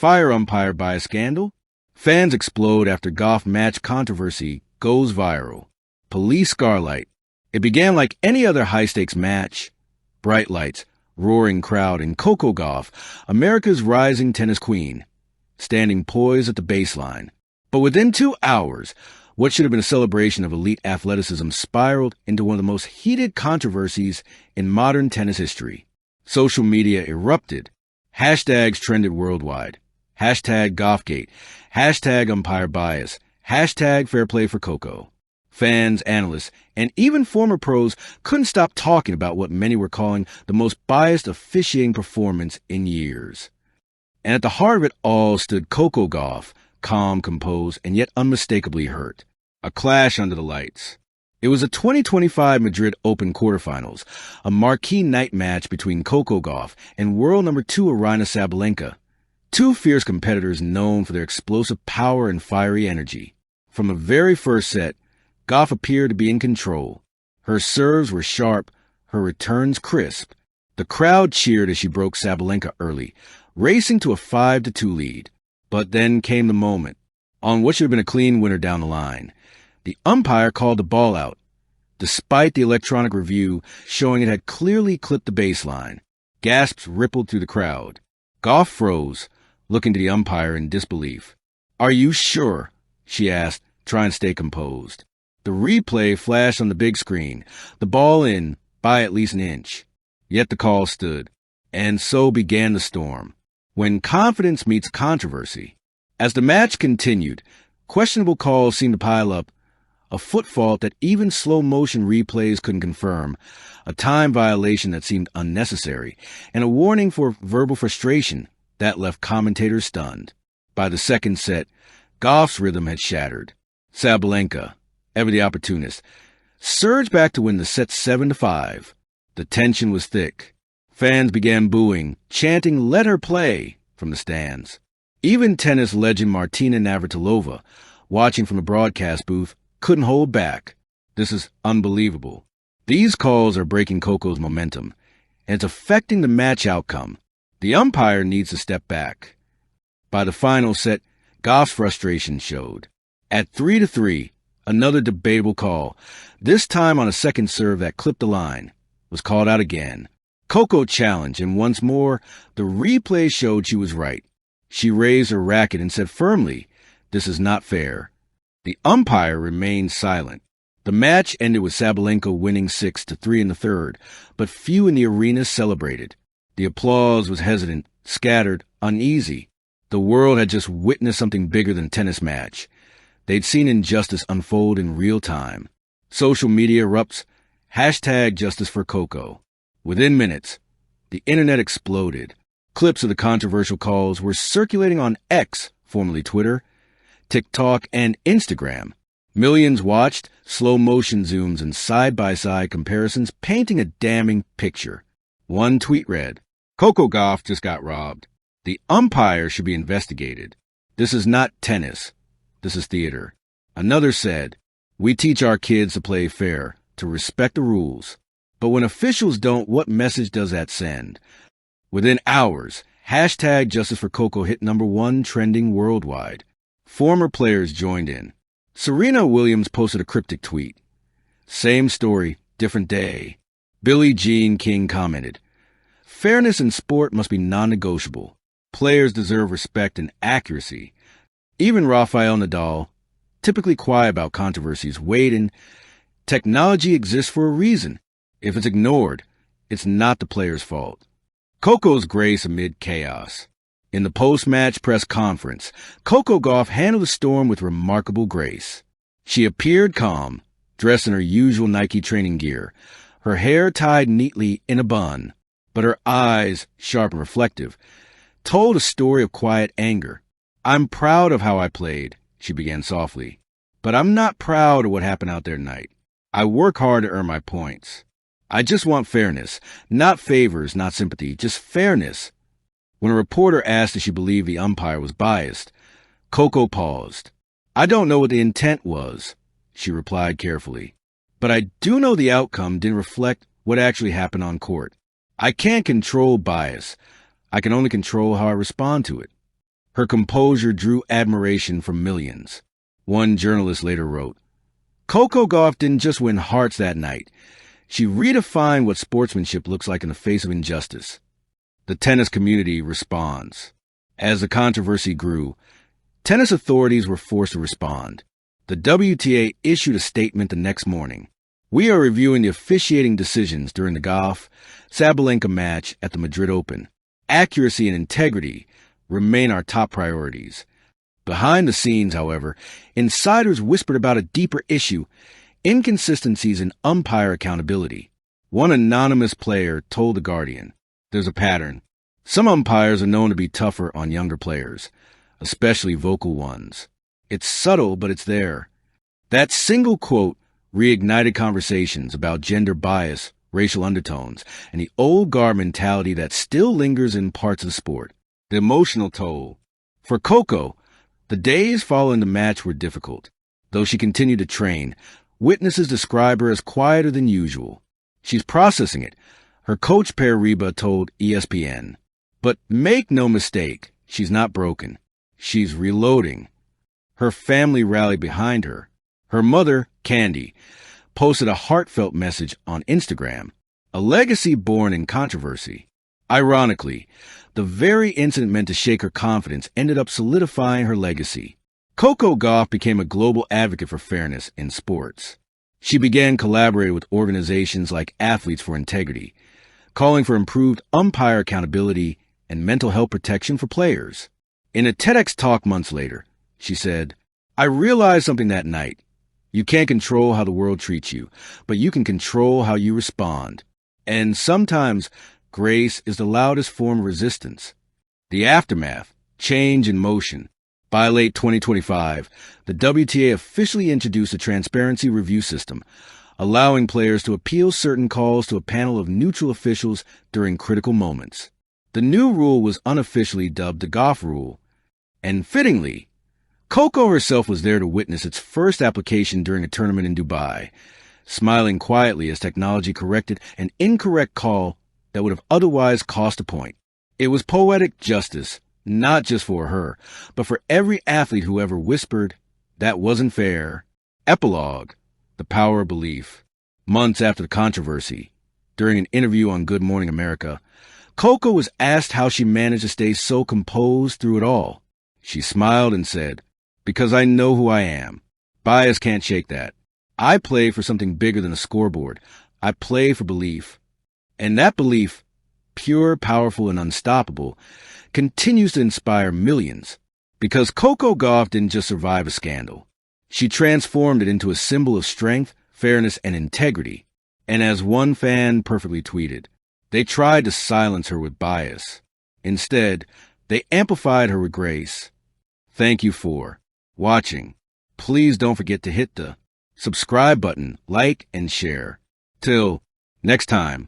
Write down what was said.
Fire umpire bias scandal. Fans explode after Gauff match controversy goes viral. Police scarlight. It began like any other high-stakes match. Bright lights, roaring crowd, and Coco Gauff, America's rising tennis queen, standing poised at the baseline. But within 2 hours, what should have been a celebration of elite athleticism spiraled into one of the most heated controversies in modern tennis history. Social media erupted. Hashtags trended worldwide. Hashtag Gauffgate. Hashtag umpire bias. Hashtag fair play for Coco. Fans, analysts, and even former pros couldn't stop talking about what many were calling the most biased officiating performance in years. And at the heart of it all stood Coco Gauff, calm, composed, and yet unmistakably hurt. A clash under the lights. It was the 2025 Madrid Open quarterfinals, a marquee night match between Coco Gauff and world number 2 Aryna Sabalenka, two fierce competitors known for their explosive power and fiery energy. From the very first set, Gauff appeared to be in control. Her serves were sharp, her returns crisp. The crowd cheered as she broke Sabalenka early, racing to a 5-2 lead. But then came the moment. On what should have been a clean winner down the line, the umpire called the ball out, despite the electronic review showing it had clearly clipped the baseline. Gasps rippled through the crowd. Gauff froze, looking to the umpire in disbelief. "Are you sure?" she asked, trying to stay composed. The replay flashed on the big screen, the ball in by at least an inch. Yet the call stood. And so began the storm. When confidence meets controversy. As the match continued, questionable calls seemed to pile up. A foot fault that even slow-motion replays couldn't confirm, a time violation that seemed unnecessary, and a warning for verbal frustration that left commentators stunned. By the second set, Gauff's rhythm had shattered. Sabalenka, ever the opportunist, surged back to win the set 7-5. The tension was thick. Fans began booing, chanting, "Let her play," from the stands. Even tennis legend Martina Navratilova, watching from the broadcast booth, couldn't hold back. "This is unbelievable. These calls are breaking Coco's momentum, and it's affecting the match outcome. The umpire needs to step back." By the final set, Gauff's frustration showed. At 3-3, another debatable call, this time on a second serve that clipped the line, was called out again. Coco challenged, and once more, the replay showed she was right. She raised her racket and said firmly, "This is not fair." The umpire remained silent. The match ended with Sabalenka winning 6-3 in the third, but few in the arena celebrated. The applause was hesitant, scattered, uneasy. The world had just witnessed something bigger than a tennis match. They'd seen injustice unfold in real time. Social media erupts. Hashtag justice for Coco. Within minutes, the internet exploded. Clips of the controversial calls were circulating on X, formerly Twitter, TikTok, and Instagram. Millions watched, slow-motion zooms and side-by-side comparisons painting a damning picture. One tweet read, "Coco Gauff just got robbed. The umpire should be investigated. This is not tennis. This is theater." Another said, "We teach our kids to play fair, to respect the rules. But when officials don't, what message does that send?" Within hours, hashtag Justice for Coco hit #1 trending worldwide. Former players joined in. Serena Williams posted a cryptic tweet. "Same story, different day." Billie Jean King commented, "Fairness in sport must be non-negotiable. Players deserve respect and accuracy." Even Rafael Nadal, typically quiet about controversies, weighed in, "Technology exists for a reason. If it's ignored, it's not the player's fault." Coco's grace amid chaos. In the post-match press conference, Coco Gauff handled the storm with remarkable grace. She appeared calm, dressed in her usual Nike training gear, her hair tied neatly in a bun, but her eyes, sharp and reflective, told a story of quiet anger. "I'm proud of how I played," she began softly, "but I'm not proud of what happened out there tonight. I work hard to earn my points. I just want fairness, not favors, not sympathy, just fairness." When a reporter asked if she believed the umpire was biased, Coco paused. "I don't know what the intent was," she replied carefully, "but I do know the outcome didn't reflect what actually happened on court. I can't control bias. I can only control how I respond to it." Her composure drew admiration from millions. One journalist later wrote, Coco Gauff didn't just win hearts that night. She redefined what sportsmanship looks like in the face of injustice. The tennis community responds. As the controversy grew, tennis authorities were forced to respond. The WTA issued a statement the next morning. We are reviewing the officiating decisions during the Gauff-Sabalenka match at the Madrid Open. Accuracy and integrity remain our top priorities. Behind the scenes, however, insiders whispered about a deeper issue, inconsistencies in umpire accountability. One anonymous player told The Guardian, there's a pattern. Some umpires are known to be tougher on younger players, especially vocal ones. It's subtle, but it's there. That single quote reignited conversations about gender bias, racial undertones, and the old guard mentality that still lingers in parts of the sport. The emotional toll. For Coco, the days following the match were difficult. Though she continued to train, witnesses describe her as quieter than usual. She's processing it, her coach Per Reba told ESPN. But make no mistake, she's not broken. She's reloading. Her family rallied behind her. Her mother, Candy, posted a heartfelt message on Instagram, a legacy born in controversy. Ironically, the very incident meant to shake her confidence ended up solidifying her legacy. Coco Gauff became a global advocate for fairness in sports. She began collaborating with organizations like Athletes for Integrity, calling for improved umpire accountability and mental health protection for players. In a TEDx talk months later, she said, I realized something that night. You can't control how the world treats you, but you can control how you respond. And sometimes grace is the loudest form of resistance. The aftermath, change in motion. By late 2025, the WTA officially introduced a transparency review system, allowing players to appeal certain calls to a panel of neutral officials during critical moments. The new rule was unofficially dubbed the Gauff Rule, and fittingly, Coco herself was there to witness its first application during a tournament in Dubai, smiling quietly as technology corrected an incorrect call that would have otherwise cost a point. It was poetic justice, not just for her, but for every athlete who ever whispered, that wasn't fair. Epilogue, the power of belief. Months after the controversy, during an interview on Good Morning America, Coco was asked how she managed to stay so composed through it all. She smiled and said, because I know who I am. Bias can't shake that. I play for something bigger than a scoreboard. I play for belief. And that belief, pure, powerful, and unstoppable, continues to inspire millions. Because Coco Gauff didn't just survive a scandal. She transformed it into a symbol of strength, fairness, and integrity. And as one fan perfectly tweeted, they tried to silence her with bias. Instead, they amplified her with grace. Thank you for watching. Please don't forget to hit the subscribe button, like, and share. Till next time.